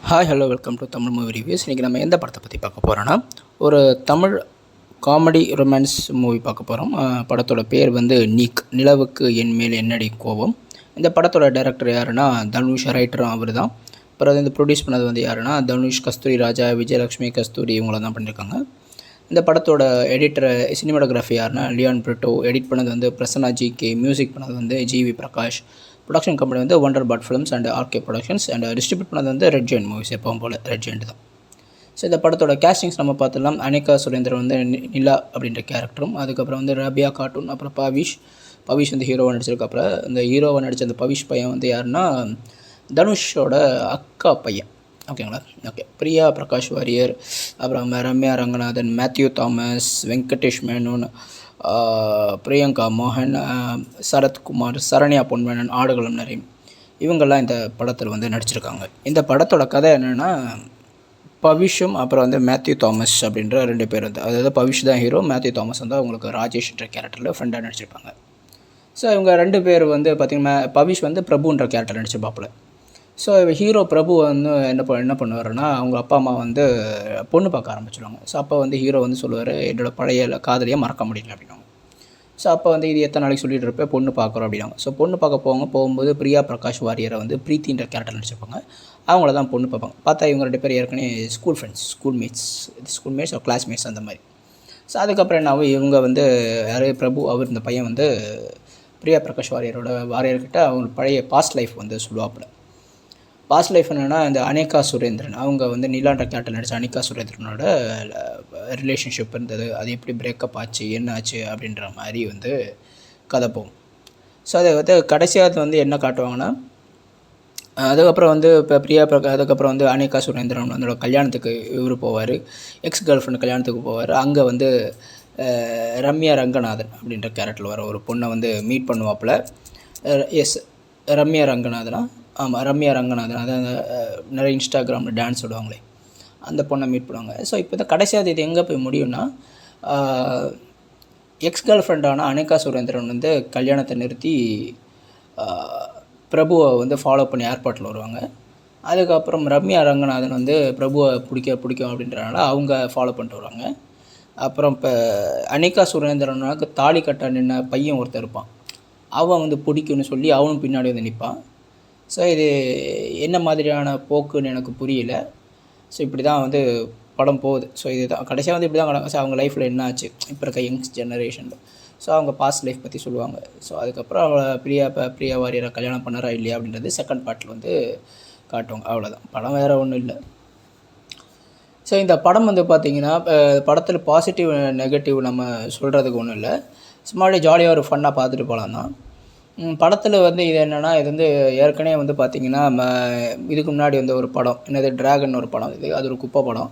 Hi hello welcome to Tamil movie reviews. இன்றைக்கி நம்ம எந்த படத்தை பற்றி பார்க்க போகிறோன்னா, ஒரு தமிழ் காமெடி ரொமான்ஸ் மூவி பார்க்க போகிறோம். படத்தோட பேர் வந்து நீக், நிலவுக்கு என் மேல் என்னடி கோபம். இந்த படத்தோட டைரக்டர் யாருன்னா தனுஷ், ரைட்டரும் அவர் தான். அப்புறம் வந்து ப்ரொடியூஸ் பண்ணது வந்து யாருன்னா தனுஷ், கஸ்தூரி ராஜா, விஜயலக்ஷ்மி கஸ்தூரி இவங்கள தான் பண்ணியிருக்காங்க. இந்த படத்தோட எடிட்டர் சினிமாட்டோகிராஃபி யாருன்னா லியான் பிரிட்டோ, எடிட் பண்ணது வந்து பிரசன்னா ஜிகே, மியூசிக் பண்ணது வந்து ஜிவி பிரகாஷ், ப்ரொடக்ஷன் கம்பெனி வந்து Wunderbar Films and R K productions, and distribute பண்ணது வந்து ரெட் ஜெயண்ட் மூவிஸ், எப்பவும் போல் ரெட் ஜெயண்ட் தான். ஸோ இந்த படத்தோட கேஸ்டிங்ஸ் நம்ம பார்த்துலாம். அனிகா சுரேந்திரன் வந்து நிலா அப்படின்ற கேரக்டரும், அதுக்கப்புறம் வந்து ரபியா கார்ட்டூன், அப்புறம் பவிஷ் வந்து ஹீரோவாக நடிச்சிருக்கு. அப்புறம் இந்த ஹீரோவாக நடித்த அந்த பவிஷ் பையன் வந்து யாருன்னா தனுஷோட அக்கா பையன். ஓகேங்களா? ஓகே. பிரியா பிரகாஷ் வாரியர், அப்புறம் ரம்யா ரங்கநாதன், மேத்யூ தாமஸ், வெங்கடேஷ் மேனோன், பிரியங்கா மோகன், சரத்குமார், சரண்யா பொன்மேனன், ஆடுகளம் நரேன், இவங்கெல்லாம் இந்த படத்தில் வந்து நடிச்சிருக்காங்க. இந்த படத்தோட கதை என்னென்னா, பவிஷும் அப்புறம் வந்து மேத்யூ தாமஸ் அப்படின்ற 2 பேர் வந்து, அதாவது பவிஷ் தான் ஹீரோ, மேத்யூ தாமஸ் வந்து அவங்களுக்கு ராஜேஷ்ன்ற கேரக்டரில் ஃப்ரெண்டாக நடிச்சிருப்பாங்க. ஸோ இவங்க 2 பேர் வந்து பார்த்திங்கன்னா, பவிஷ் வந்து பிரபுன்ற கேரக்டர் நடிச்சிருப்பாப்புல. ஸோ ஹீரோ பிரபு வந்து என்ன பண்ணுவாருன்னா, அவங்க அப்பா அம்மா வந்து பொண்ணு பார்க்க ஆரம்பிச்சிடுவாங்க. ஸோ அப்போ வந்து ஹீரோ வந்து சொல்லுவார், என்னோடய பழைய காதலியை மறக்க முடியல அப்படின்னாங்க. ஸோ அப்போ வந்து இது எத்தனை நாளைக்கு சொல்லிட்டு இருப்பேன், பொண்ணு பார்க்குறோம் அப்படின்னாங்க. ஸோ பொண்ணு பார்க்க போகும்போது பிரியா பிரகாஷ் வாரியரை வந்து பிரீத்தின்ற கேரக்டர் நடிச்சிருப்பாங்க. அவங்கள தான் பொண்ணு பார்ப்பாங்க. பார்த்தா இவங்க 2 பேர் ஏற்கனவே ஸ்கூல் ஃப்ரெண்ட்ஸ், ஸ்கூல்மேட்ஸ் கிளாஸ்மேட்ஸ் அந்த மாதிரி. ஸோ அதுக்கப்புறம் என்ன ஆகும், இவங்க வந்து யார் பிரபு, அவர் இந்த பையன் வந்து பிரியா பிரகாஷ் வாரியர்கிட்ட அவங்க பழைய பாஸ்ட் லைஃப் வந்து சொல்லுவாப்புல. பாஸ்ட் லைஃப் என்னென்னா, இந்த அனிகா சுரேந்திரன், அவங்க வந்து நிலாண்ட கேரக்டர் நடித்த அனிகா சுரேந்திரனோட ரிலேஷன்ஷிப் இருந்தது, அது எப்படி பிரேக்கப் ஆச்சு, என்ன ஆச்சு அப்படின்ற மாதிரி வந்து கதை போகும். ஸோ அதை வந்து கடைசியாக வந்து என்ன காட்டுவாங்கன்னா, அதுக்கப்புறம் வந்து இப்போ அதுக்கப்புறம் வந்து அனிகா சுரேந்திரன் வந்து கல்யாணத்துக்கு இவர் போவார், எக்ஸ் கேர்ள் ஃப்ரெண்ட் கல்யாணத்துக்கு போவார். அங்கே வந்து ரம்யா ரங்கநாதன் அப்படின்ற கேரக்டரில் வர ஒரு பொண்ணை வந்து மீட் பண்ணுவாப்பில். ரம்யா ரங்கநாதனா? ஆமாம், ரம்யா ரங்கநாதன். அதான் நிறைய இன்ஸ்டாகிராமில் டான்ஸ் விடுவாங்களே, அந்த பொண்ணை மீட் பண்ணுவாங்க. ஸோ இப்போ தான் கடைசியாக இது எங்கே போய் முடியும்னா, எக்ஸ் கேர்ள் ஃப்ரெண்டான அனிகா சுரேந்திரன் வந்து கல்யாணத்தை நிறுத்தி பிரபுவை வந்து ஃபாலோ பண்ணி ஏர்போர்ட்டில் வருவாங்க. அதுக்கப்புறம் ரம்யா ரங்கநாதன் வந்து பிரபுவை பிடிக்கும் அப்படின்றனால அவங்க ஃபாலோ பண்ணிட்டு வருவாங்க. அப்புறம் இப்போ அனிகா சுரேந்திரனுக்கு தாலி கட்ட நின்ன பையன் ஒருத்தர் இருப்பான், அவன் வந்து பிடிக்குன்னு சொல்லி அவனும் பின்னாடி வந்து நிற்பான். ஸோ இது என்ன மாதிரியான போக்குன்னு எனக்கு புரியல. ஸோ இப்படி தான் வந்து படம் போகுது. ஸோ இது தான் கடைசியாக வந்து இப்படி தான் கிடக்கும். ஸோ அவங்க லைஃப்பில் என்ன ஆச்சு இப்போ இருக்க யங்ஸ் ஜெனரேஷனில், ஸோ அவங்க பாஸ்ட் லைஃப் பற்றி சொல்லுவாங்க. ஸோ அதுக்கப்புறம் அவளை பிரியா வாரியரை கல்யாணம் பண்ணறா இல்லையா அப்படின்றது செகண்ட் பார்ட்டில் வந்து காட்டுவாங்க. அவ்வளோதான், படம் வேறு ஒன்றும் இல்லை. ஸோ இந்த படம் வந்து பார்த்திங்கன்னா, படத்தில் பாசிட்டிவ் நெகட்டிவ் நம்ம சொல்கிறதுக்கு ஒன்றும் இல்லை, சும்மாடி ஜாலியாக ஒரு ஃபன்னாக பார்த்துட்டு போகலாம் தான். படத்தில் வந்து இது என்னென்னா, இது வந்து ஏற்கனவே வந்து பார்த்திங்கன்னா, இதுக்கு முன்னாடி வந்து ஒரு படம், என்னது ட்ராகன் ஒரு படம், அது ஒரு குப்பை படம்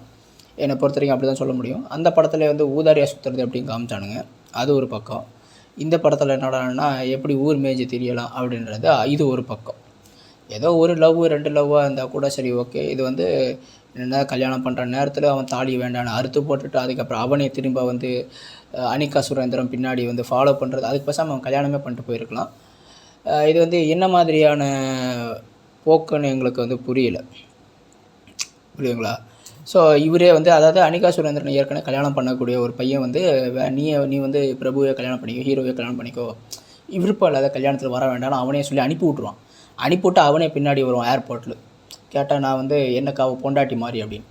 என்னை பொறுத்த வரைக்கும், அப்படி தான் சொல்ல முடியும். அந்த படத்தில் வந்து ஊதாரியாக சுற்றுறது அப்படின்னு காமிச்சானுங்க, அது ஒரு பக்கம். இந்த படத்தில் என்னடான்னா, எப்படி ஊர் மேய்ஞ்சி தெரியலாம் அப்படின்றது இது ஒரு பக்கம். ஏதோ ஒரு லவ் 2 லவ்வாக இருந்தால் கூட சரி, ஓகே. இது வந்து என்ன, கல்யாணம் பண்ணுற நேரத்தில் அவன் தாலி வேண்டான்னு அறுத்து போட்டுட்டு அதுக்கப்புறம் அவனே திரும்ப வந்து அனிகா சுரேந்திரன் பின்னாடி வந்து ஃபாலோ பண்ணுறது, அதுக்கு பேசாமல் அவன் கல்யாணமே பண்ணிட்டு போயிருக்கலாம். இது வந்து என்ன மாதிரியான போக்குன்னு எங்களுக்கு வந்து புரியுதுங்களா? ஸோ இவரே வந்து, அதாவது அனிகா சுரேந்திரன் ஏற்கனவே கல்யாணம் பண்ணக்கூடிய ஒரு பையன் வந்து நீ வந்து பிரபுவே கல்யாணம் பண்ணிக்கோ, ஹீரோவே கல்யாணம் பண்ணிக்கோ, விருப்பம் இல்லாத கல்யாணத்தில் வர வேண்டாம்னு அவனே சொல்லி அனுப்பி விட்ருவான். அனுப்பிவிட்டு அவனே பின்னாடி வருவான் ஏர்போர்ட்டில். கேட்டால் நான் வந்து என்னக்காவ பொண்டாட்டி மாதிரி அப்படின்னு.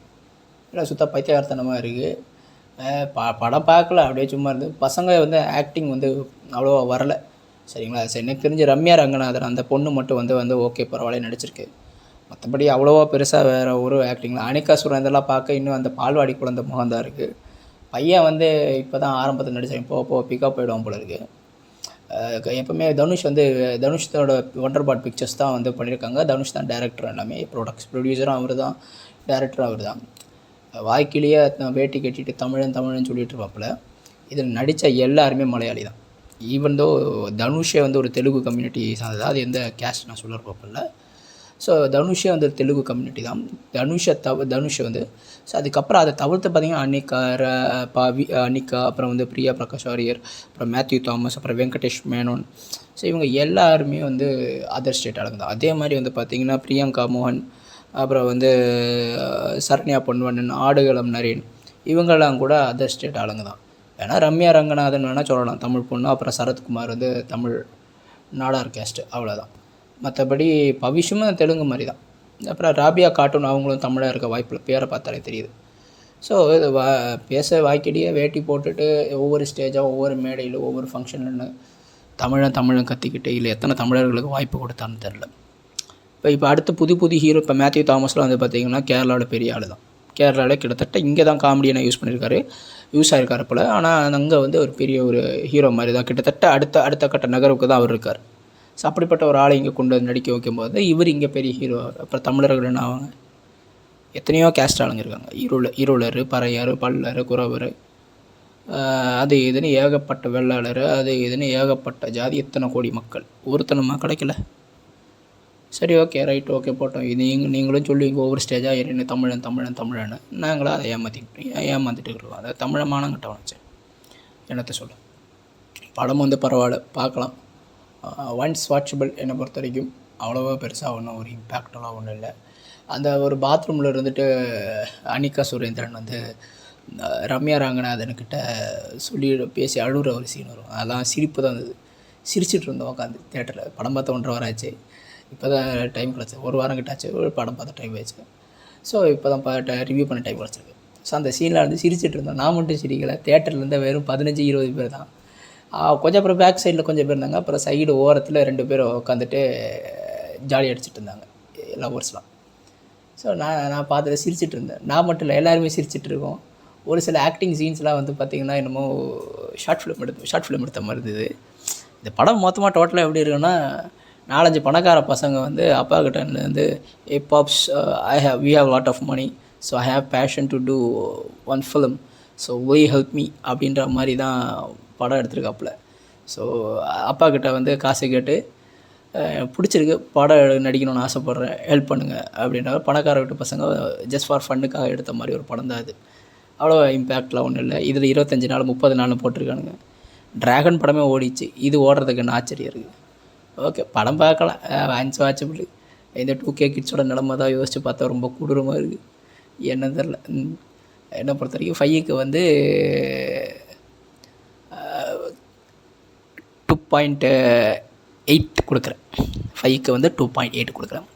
இல்லை, சுத்த பைத்தியகாரத்தனமாக இருக்குது. படம் பார்க்கல, அப்படியே சும்மா இருந்து. பசங்க வந்து ஆக்டிங் வந்து அவ்வளோவா வரலை, சரிங்களா? சரி, எனக்கு தெரிஞ்ச ரம்யா ரங்கநாதன் அந்த பொண்ணு மட்டும் வந்து ஓகே பரவாயில்ல நடிச்சிருக்கு. மற்றபடி அவ்வளோவா பெருசாக வேறு ஒரு ஆக்டிங்கில். அனிகா சுரேந்தர்லாம் பார்க்க இன்னும் அந்த பால்வாடி குழந்தை முகம் தான் இருக்குது. பையன் வந்து இப்போ தான் ஆரம்பத்தில் நடித்தேன், போக பிக்கப் போயிடுவான் போல இருக்குது. எப்போவுமே தனுஷோட ஒண்டர் பாட் பிக்சர்ஸ் தான் வந்து பண்ணியிருக்காங்க. தனுஷ் தான் டேரக்டர், எல்லாமே ப்ரொடியூசரும் அவர் தான், டேரக்டரும் அவர் தான். வாய்க்கிலேயே வேட்டி கட்டிட்டு தமிழன் சொல்லிட்டு இருப்பாப்புல. இதில் நடித்த எல்லாருமே மலையாளி தான். ஈவன் தோ தனுஷே வந்து ஒரு தெலுங்கு கம்யூனிட்டி சார்ந்தது, அது எந்த கேஸ்ட் நான் சொல்ல பார்ப்பல. ஸோ தனுஷே வந்து தெலுங்கு கம்யூனிட்டி தான். தனுஷை வந்து, ஸோ அதுக்கப்புறம் அதை தவிர்த்து பார்த்திங்கன்னா அனிகா, அப்புறம் வந்து பிரியா பிரகாஷ் வாரியர், அப்புறம் மேத்யூ தாமஸ், அப்புறம் வெங்கடேஷ் மேனோன், ஸோ இவங்க எல்லாருமே வந்து அதர் ஸ்டேட் ஆளுங்க தான். அதே மாதிரி வந்து பார்த்திங்கன்னா பிரியங்கா மோகன், அப்புறம் வந்து சரண்யா பொன்வண்ணன், ஆடுகளம் நரேன், இவங்கெல்லாம் கூட அதர் ஸ்டேட் ஆளுங்க தான். ஏன்னா ரம்யா ரங்கநாதன் வேணால் சொல்லலாம் தமிழ் பொண்ணு. அப்புறம் சரத்குமார் வந்து தமிழ் நாடார் கேஸ்ட்டு, அவ்வளோதான். மற்றபடி பவிஷும் தெலுங்கு மாதிரி தான். அப்புறம் ராபியா கார்ட்டூன், அவங்களும் தமிழாக இருக்க வாய்ப்பில்லை, பேரை பார்த்தாலே தெரியுது. ஸோ இது பேச வாய்க்கடியே வேட்டி போட்டுட்டு ஒவ்வொரு ஸ்டேஜாக ஒவ்வொரு மேடையில் ஒவ்வொரு ஃபங்க்ஷன்லன்னு தமிழன் கத்திக்கிட்டு இல்லை எத்தனை தமிழர்களுக்கு வாய்ப்பு கொடுத்தான்னு தெரில. இப்போ அடுத்து புது ஹீரோ, இப்போ மேத்யூ தாமஸ்லாம் வந்து பார்த்திங்கன்னா கேரளாவில் பெரிய ஆள் தான். கேரளாவில் கிட்டத்தட்ட இங்கே தான் காமெடியனை யூஸ் ஆகிருக்காரு போல். ஆனால் அங்கே வந்து ஒரு பெரிய ஒரு ஹீரோ மாதிரி தான், கிட்டத்தட்ட அடுத்த கட்ட நகர்வுக்கு தான் அவர் இருக்கார். ஸோ அப்படிப்பட்ட ஒரு ஆளை இங்கே கொண்டு வந்து நடிக்க வைக்கும்போது இவர் இங்கே பெரிய ஹீரோ. அப்புறம் தமிழர்கள் என்ன ஆவாங்க, எத்தனையோ கேஸ்ட் ஆளுங்க இருக்காங்க. இருளர், பறையர், பல்லர், குறவர், அது இதுன்னு ஏகப்பட்ட வெள்ளாளர், அது இதுன்னு ஏகப்பட்ட ஜாதி, எத்தனை கோடி மக்கள், ஒருத்தனமா கிடைக்கல. சரி, ஓகே, ரைட், ஓகே, போட்டோம். இது நீங்களும் சொல்லுவீங்க ஒவ்வொரு ஸ்டேஜாக என்ன தமிழன்னு. நாங்களும் அதை ஏமாற்றிட்டு இருக்கோம். அதை தமிழமானங்கிட்ட வச்சேன். என்னத்தை சொல்ல, படம் வந்து பரவாயில்ல, பார்க்கலாம். Once watchable. என்னை பொறுத்த வரைக்கும் அவ்வளோவா பெருசாக ஒன்றும் ஒரு இம்பேக்டெல்லாம் ஒன்றும் இல்லை. அந்த ஒரு பாத்ரூமில் இருந்துட்டு அனிகா சுரேந்திரன் வந்து ரம்யா ரங்கநாதன்கிட்ட சொல்லி பேசி அழுகிற ஒரு சீன் வரும். அதெல்லாம் சிரிப்பு தான் இருந்தது. சிரிச்சிட்டு இருந்தோம் உட்காந்து தேட்டரில். படம் பார்த்த 1.5 வாரம் ஆச்சு. இப்போ தான் டைம் கிடச்சி, 1 வாரம் கிட்ட ஆச்சு ஒரு படம் பார்த்த டைம் ஆச்சு. ஸோ இப்போ தான் ரிவ்யூ பண்ண டைம் கிடச்சிருக்கு. ஸோ அந்த சீனில் வந்து சிரிச்சிட்டு இருந்தோம். நான் மட்டும் சிரிக்கலை, தேட்டர்லேருந்து வெறும் 15-20 பேர் தான். கொஞ்சம் அப்புறம் பேக் சைடில் கொஞ்சம் பேர் இருந்தாங்க. அப்புறம் சைடு ஓரத்தில் 2 பேர் உட்காந்துட்டு ஜாலி அடிச்சுட்டு இருந்தாங்க, லவர்ஸ்லாம். ஸோ நான் பார்த்துட்டு சிரிச்சிட்டு இருந்தேன். நான் மட்டும் இல்லை, எல்லாருமே சிரிச்சிட்டு இருக்கோம். ஒரு சில ஆக்டிங் சீன்ஸ்லாம் வந்து பார்த்திங்கன்னா என்னமோ ஷார்ட் ஃபிலிம் எடுத்த மாதிரி இருந்தது. இந்த படம் மொத்தமாக டோட்டலாக எப்படி இருக்குன்னா, 4-5 பணக்கார பசங்க வந்து அப்பா கிட்ட வந்து பாப்ஸ், we have lot of money, so I have passion to do one film, so will you help me அப்படின்ற மாதிரி தான் படம் எடுத்திருக்காப்புல. ஸோ அப்பா கிட்ட வந்து காசு கேட்டு, பிடிச்சிருக்கு, படம் நடிக்கணும்னு ஆசைப்பட்றேன், ஹெல்ப் பண்ணுங்கள் அப்படின்ற பணக்கார வீட்டு பசங்க ஜஸ்ட் ஃபார் ஃபன்னுக்காக எடுத்த மாதிரி ஒரு படம் தான் அது. அவ்வளோ இம்பேக்ட்லாம் ஒன்றும் இல்லை. இதில் 25 நாள் 30 நாள்னு போட்டிருக்கானுங்க. ட்ராகன் படமே ஓடிச்சு, இது ஓடுறதுக்கு என்ன ஆச்சரியம் இருக்குது. ஓகே, படம் பார்க்கலாம், வாட்சபிள். இந்த 2K கிட்ஸோட நிலமை தான் யோசித்து பார்த்தா ரொம்ப கொடூரமாக இருக்குது. என்ன தெரில. என்னை பொறுத்த வரைக்கும் 5க்கு வந்து 2.8 கொடுக்குறேன். 5க்கு வந்து 2.8 கொடுக்குறேன்.